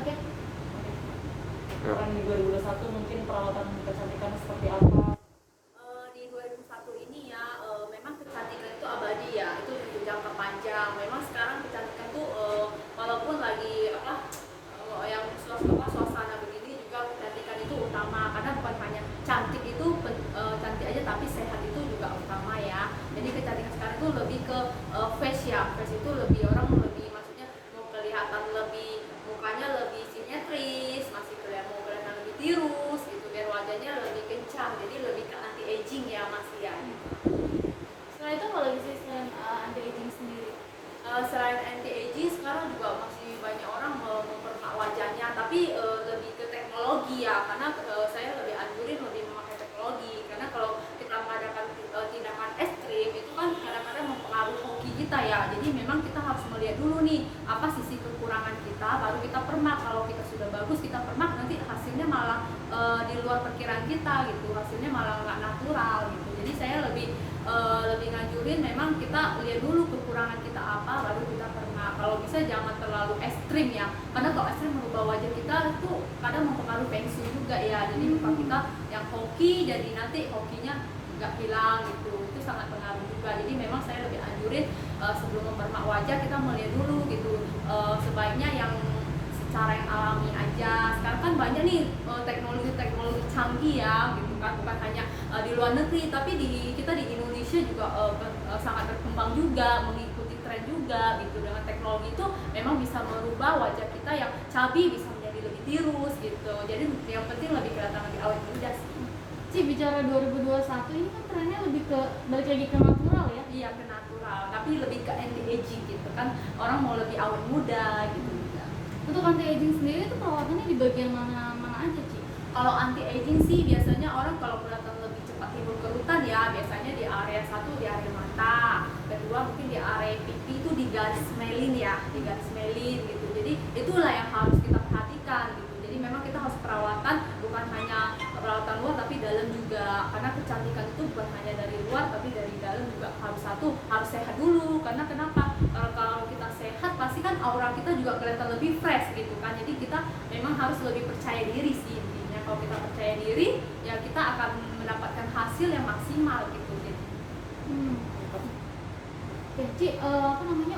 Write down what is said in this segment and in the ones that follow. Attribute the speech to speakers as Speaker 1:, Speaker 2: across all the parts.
Speaker 1: Oke.
Speaker 2: Ya.
Speaker 3: Kan di 2021 mungkin perawatan kecantikan seperti apa?
Speaker 1: Di 2001 ini ya, memang kecantikan itu abadi ya, itu untuk jangka panjang. Memang sekarang kecantikan tuh walaupun lagi yang suasana begini juga kecantikan itu utama, karena bukan hanya cantik itu cantik aja, tapi sehat itu juga utama ya. Jadi kecantikan sekarang itu lebih ke face ya, face itu lebih orang lebih maksudnya mau kelihatan lebih mukanya lebih simetris, mau kelihatan lebih tirus gitu, biar wajahnya lebih kencang, jadi lebih ke anti aging ya masih ya.
Speaker 2: Setelah itu kalau bisa selain anti aging sendiri,
Speaker 1: Selain anti aging sekarang juga masih banyak orang mempermak wajahnya, tapi lebih ke teknologi ya, karena saya lebih anjurin lebih memakai teknologi, karena kalau kita mengadakan tindakan ekstrim itu kan kadang-kadang mempengaruhi hoki kita ya. Jadi memang kita harus melihat dulu nih apa sisi kekurangan kita, baru kita permak. Kalau kita sudah bagus kita permak, nanti hasilnya malah di luar perkiraan kita gitu, hasilnya malah nggak natural gitu. Jadi saya lebih nganjurin memang kita lihat dulu kekurangan kita apa, baru kita permak. Kalau bisa jangan terlalu ekstrim ya, karena kalau ekstrim merubah wajah kita itu kadang mempengaruhi feng shui juga ya. Jadi muka kita yang hoki, jadi nanti hokinya nggak hilang gitu, itu sangat pengaruh juga. Jadi memang saya lebih anjurin sebelum mempermak wajah kita melihat dulu gitu, sebaiknya yang secara yang alami aja. Sekarang kan banyak nih teknologi canggih ya gitu kan, bukan hanya di luar negeri, tapi kita di Indonesia juga sangat berkembang juga, mengikuti tren juga gitu. Dengan teknologi itu memang bisa merubah wajah kita yang cabi bisa menjadi lebih tirus gitu. Jadi yang penting lebih kelihatan lebih awet muda sih.
Speaker 2: Ci, bicara 2021 ini kan trennya lebih ke balik lagi ke natural ya.
Speaker 1: Iya, ke natural, tapi lebih ke anti aging gitu kan, orang mau lebih awet muda gitu.
Speaker 2: Untuk anti aging sendiri itu perawatannya di bagian mana aja, Ci?
Speaker 1: Kalau anti aging sih biasanya orang kalau kelihatan lebih cepat timbul kerutan ya, biasanya di area satu di area mata, kedua mungkin di area pipi itu di garis melin ya, di garis melin gitu. Jadi itulah yang harus kita perhatikan gitu. Jadi memang kita harus perawatan, bukan hanya perawatan luar tapi dalam juga, karena kecantikan itu bukan hanya dari luar tapi dari dalam juga. Harus sehat dulu, karena kenapa? Kalau kita sehat pasti kan aura kita juga kelihatan lebih fresh gitu kan. Jadi kita memang harus lebih percaya diri sih intinya. Kalau kita percaya diri ya kita akan mendapatkan hasil yang maksimal gitu.
Speaker 2: Oke, Ci,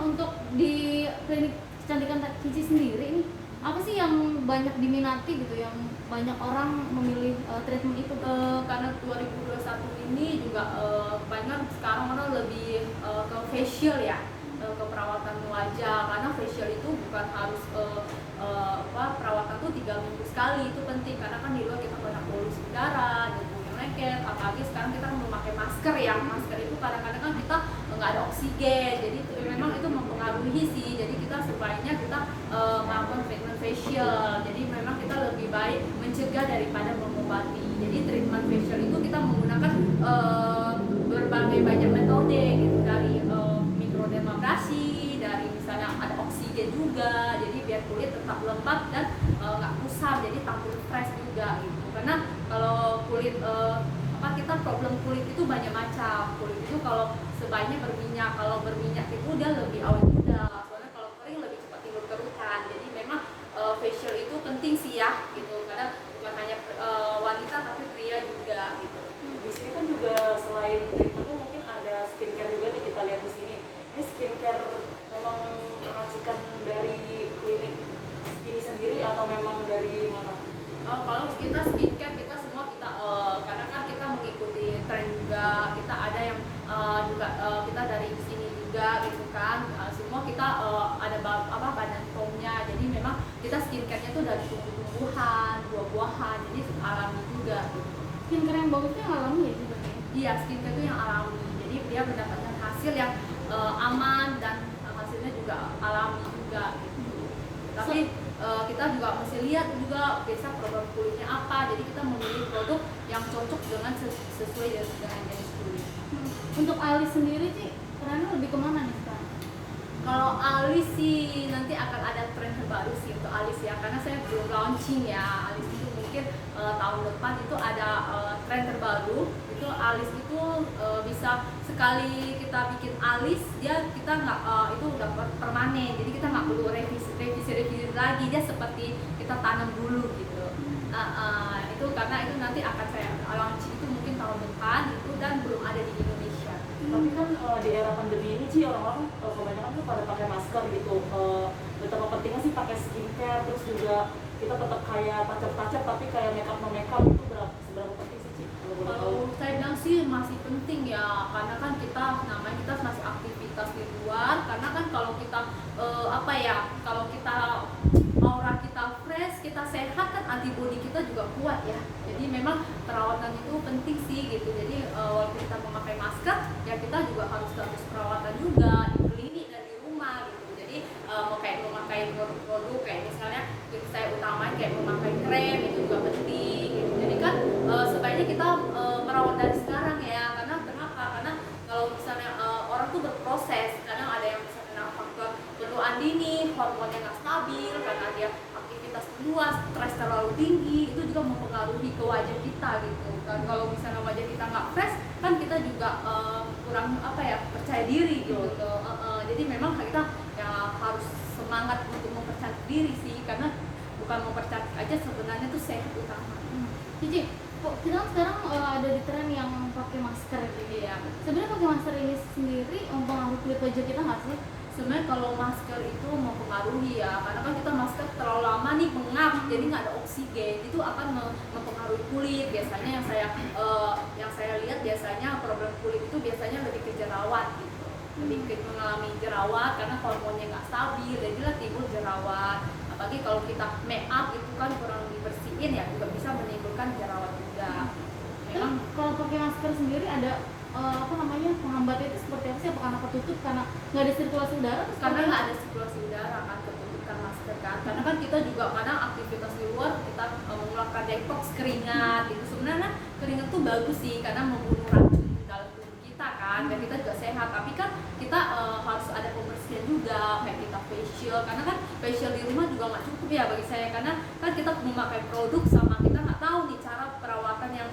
Speaker 2: untuk di klinik kecantikan Cici sendiri ini apa sih yang banyak diminati gitu, yang banyak orang memilih treatment itu?
Speaker 1: Karena 2021 ini juga banyak sekarang orang lebih ke facial ya, ke perawatan wajah, karena facial itu bukan harus perawatan tuh 3 minggu sekali, itu penting karena kan di luar kita banyak polusi udara, debu yang lengket, apalagi sekarang kita memakai masker ya. Masker itu kadang-kadang kan kita nggak ada oksigen, jadi memang itu mempengaruhi sih. Jadi kita sebaiknya kita melakukan treatment facial. Jadi memang kita lebih baik mencegah daripada mengobati. Jadi treatment facial itu kita menggunakan berbagai banyak metode gitu, dari mikrodermabrasi, dari misalnya ada oksigen juga, jadi biar kulit tetap lembab dan nggak kusam, jadi tampil fresh juga gitu. Karena kalau kulit kita problem kulit itu banyak macam. Kulit itu kalau sebaiknya berminyak, kalau berminyak itu dia lebih awet muda, soalnya kalau kering lebih cepat timbul kerutan. Jadi memang facial itu penting sih ya gitu, karena bukan hanya wanita tapi pria juga gitu.
Speaker 3: Di sini kan juga selain treatment tuh mungkin ada skincare juga nih, kita lihat di sini. Ini skincare memang racikan dari klinik ini sendiri atau memang dari mana?
Speaker 1: Kalau kita skincare kita semua karena kan kita mengikuti tren juga, kita ada yang juga kita dari sini juga gitu kan. Semua kita ada badan foamnya, jadi memang kita skincare-nya tuh dari tumbuh-tumbuhan, buah-buahan, jadi alami juga gitu.
Speaker 2: Skincare yang bagusnya yang alami ya juga?
Speaker 1: Iya, skincare itu yang alami, jadi dia mendapatkan hasil yang aman dan hasilnya juga alami juga gitu. Tapi kita juga mesti lihat juga biasa program kulitnya apa, jadi kita memilih produk yang cocok dengan sesuai dengan jenis kulit.
Speaker 2: Untuk alis sendiri sih trennya lebih kemana nih sekarang?
Speaker 1: Kalau alis sih nanti akan ada tren terbaru sih untuk alis ya, karena saya belum launching ya. Alis itu mungkin mungkin tahun depan itu ada tren terbaru, itu alis itu bisa sekali kita bikin alis kita nggak itu udah permanen, jadi kita nggak perlu revisi lagi, dia seperti kita tanam dulu gitu. Itu karena itu nanti akan saya launch itu mungkin tahun depan itu, dan belum ada di Indonesia.
Speaker 3: Tapi kan di era pandemi ini sih orang-orang kebanyakan tuh pada pakai masker gitu. Betapa pentingnya sih pakai skincare, terus juga kita tetap kayak touch-up tapi kayak makeup itu seberapa penting sih Ci?
Speaker 1: Kalau saya bilang sih masih penting ya, karena kan kita masih aktivitas di luar, karena kan kalau kita kalau kita aura kita fresh, kita sehat kan antibodi kita juga kuat ya. Jadi memang perawatan itu penting sih gitu. Jadi walaupun kita memakai masker ya kita juga harus perawatan juga di klinik dan di rumah gitu. Jadi mau kayak memakai produk kayak misalnya saya utamain kayak memakai krem itu juga penting gitu. Jadi kan sebaiknya kita merawat dari sekarang ya, karena kenapa? Karena kalau misalnya orang tuh berproses, kadang ada yang bisa kena faktor keluhan dini, hormonnya nggak stabil karena dia aktivitas luas, stres terlalu tinggi, itu juga mempengaruhi ke wajah kita gitu kan. Kalau misalnya wajah kita nggak fresh kan kita juga kurang percaya diri gitu. Jadi memang kita ya harus semangat untuk mempercantik diri sih, karena bukan mempercantik aja, sebenarnya tuh sehat utama.
Speaker 2: Cici, kok kita kan sekarang ada di tren yang pakai masker gitu ya. Sebenarnya pakai masker ini sendiri mempengaruhi kulit wajah kita nggak sih?
Speaker 1: Sebenarnya kalau masker itu mempengaruhi ya, karena kan kita masker terlalu lama nih pengap, jadi nggak ada oksigen, itu akan mempengaruhi kulit. Biasanya yang saya lihat biasanya problem kulit itu biasanya lebih ke jerawat gitu, lebih ke mengalami jerawat karena hormonnya nggak stabil, jadilah timbul jerawat. Apalagi kalau kita make up itu kan kurang dibersihin ya, juga bisa menimbulkan jerawat juga.
Speaker 2: Memang kalau pakai masker sendiri ada penghambatnya itu seperti apa sih? Apakah karena tertutup karena nggak ada sirkulasi udara?
Speaker 1: Karena nggak ada sirkulasi udara kan, ketutupan masker kan. Karena kan kita juga kadang aktivitas di luar kita mengeluarkan detox keringat itu, sebenarnya keringat tuh bagus sih karena membunuh racun di dalam tubuh kita kan, dan kita juga sehat. Tapi kan kita harus ada pembersihan juga, kayak kita facial, karena kan facial di rumah juga nggak cukup ya bagi saya, karena kan kita memakai produk sama kita nggak tahu nih cara perawatan yang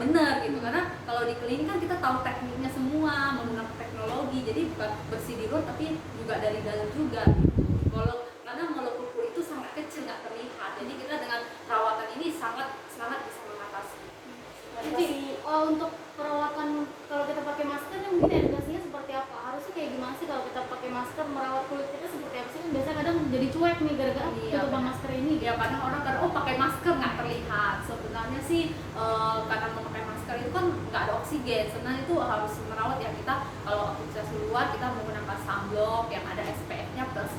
Speaker 1: benar gitu. Karena kalau di klinik kan kita tahu tekniknya semua menggunakan teknologi, jadi bukan bersih di luar tapi juga dari dalam juga gitu. Karena molekul kulit itu sangat kecil, nggak terlihat, jadi kita dengan perawatan ini sangat bisa mengatasi.
Speaker 2: Jadi untuk perawatan kalau kita pakai masker mungkin edukasinya seperti apa? Harusnya kayak gimana sih kalau kita pakai masker, merawat kulit kita seperti apa sih? Kan biasanya kadang jadi cuek nih gara-gara tutupan masker ini.
Speaker 1: Ya karena orang kan pakai masker nggak terlihat. Sebenarnya sih karena memakai masker itu kan nggak ada oksigen. Sebenarnya itu harus merawat ya, kita kalau aktivitas luar kita menggunakan sunblock yang ada SPF-nya plus.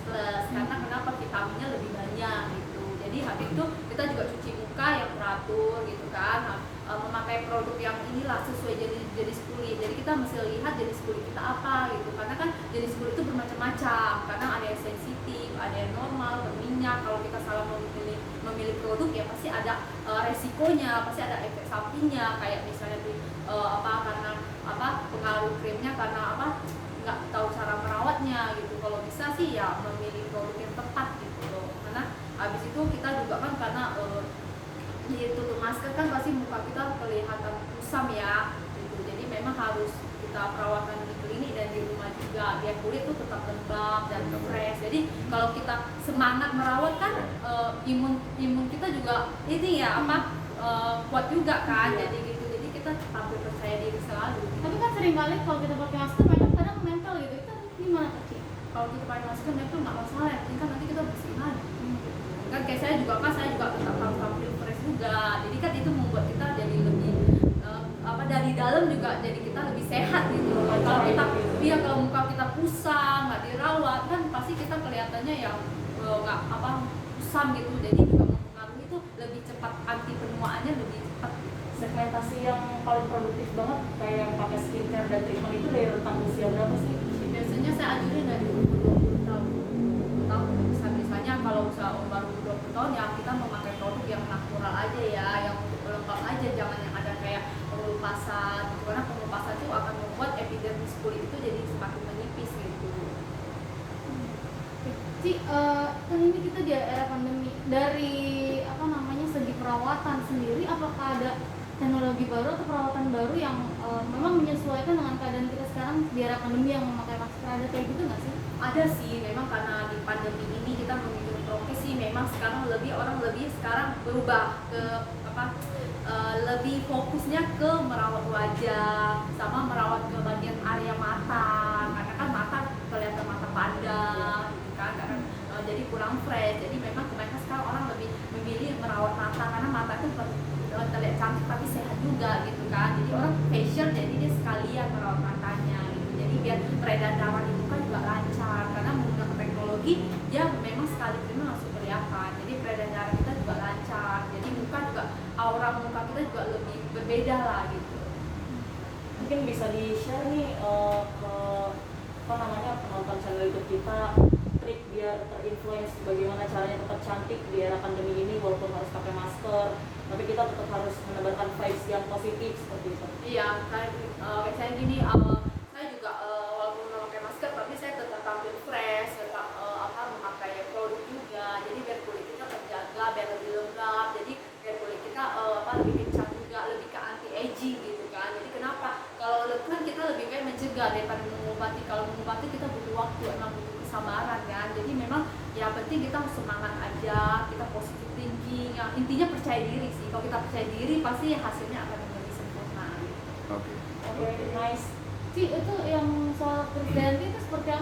Speaker 1: Karena kenapa, vitaminnya lebih banyak gitu. Jadi habis itu kita juga cuci muka yang teratur gitu kan. Memakai produk yang inilah sesuai jenis kulit. Jadi kita mesti lihat jenis kulit kita apa gitu, karena kan jenis kulit itu bermacam-macam, karena ada yang sensitif, ada yang normal, berminyak. Kalau kita salah memilih produk ya pasti ada resikonya, pasti ada efek sampingnya, kayak misalnya karena pengaruh krimnya, karena nggak tahu cara merawatnya gitu. Kalau bisa sih ya memilih produk yang tepat gitu loh, karena habis itu kita juga kan karena tutup masker kan pasti muka kita kelihatan kusam ya gitu. Jadi memang harus kita perawatan di klinik dan di rumah juga biar kulit tuh tetap lembab dan fresh. Jadi kalau kita semangat merawat kan imun kita juga ini ya kuat juga kan. Jadi gitu, jadi kita tampil percaya diri selalu.
Speaker 2: Tapi kan sering kali kalau kita pakai masker kadang mental gitu, itu gimana Kak?
Speaker 1: Kalau kita pakai masker itu nggak masalah, yang penting kan nanti kita bersihin lagi. Kan kayak saya juga tetap harus tampil fresh juga, jadi kan itu membuat kita jadi lebih dari dalam juga jadi kita lebih sehat gitu. Kalau kalau muka kita kusam, nggak dirawat kan pasti kita kelihatannya yang nggak kusam gitu, jadi juga mempengaruhi itu lebih cepat, anti penuaannya lebih cepat.
Speaker 3: Segmentasi yang paling produktif banget kayak yang pakai skincare dan treatment itu dari rentang usia berapa sih?
Speaker 1: Biasanya saya ajurin dari umur 20 tahun. Misalnya kalau baru 20 tahun ya kita memakai produk yang natural aja ya, yang pelengkap aja, jangan yang ada kayak pengelupasan gitu. Karena pengelupasan itu akan membuat epidermis kulit itu jadi semakin menipis gitu.
Speaker 2: Ci, kan ini kita di era pandemi, dari segi perawatan sendiri, apakah ada teknologi baru atau perawatan baru yang memang menyesuaikan dengan keadaan kita sekarang di era pandemi yang memakai masker, ada kayak gitu nggak sih?
Speaker 1: Ada sih, memang karena di pandemi ini kita mengikuti prokes sih, memang sekarang orang lebih sekarang berubah ke apa, lebih fokusnya ke merawat wajah sama merawat ke bagian area mata, karena kan mata kelihatan mata panda gitu kan, karena jadi kurang fresh. Jadi memang kebanyakan sekarang orang lebih memilih merawat mata karena mata itu terlihat cantik tapi sehat juga gitu kan. Jadi orang facial, jadi dia sekalian merawat matanya gitu. Jadi biar peredaran darah itu kan juga lancar, karena menggunakan teknologi dia memang sekali terima langsung kelihatan. Jadi peredaran darah kita juga lancar. Jadi muka juga, aura muka kita juga lebih berbeda lah gitu.
Speaker 3: Mungkin bisa di-share nih ke apa namanya penonton channel YouTube kita, trik biar terinfluence bagaimana caranya tetap cantik di era pandemi ini walaupun harus pakai masker, tapi kita tetap harus menebarkan vibes yang positif seperti itu.
Speaker 1: Iya, kayak saya gini, saya juga walaupun memakai masker tapi saya tetap tampil fresh, tetap memakai produk juga. Jadi biar kulit kita terjaga, biar lebih lembab. Jadi biar kulit kita lebih kencang juga, lebih ke anti aging gitu kan. Jadi kenapa? Kalau kan kita lebih baik mencegah daripada mengobati. Kalau mengobati kita butuh waktu, emang butuh kesabaran kan. Jadi memang ya penting kita harus semangat aja, kita positive thinking. Yang intinya percaya diri sih. Kalau kita percaya diri pasti hasilnya akan lebih sempurna.
Speaker 4: Oke.
Speaker 3: Oke, nice.
Speaker 2: Ci, itu yang soal Krisdayanti itu seperti apa sih?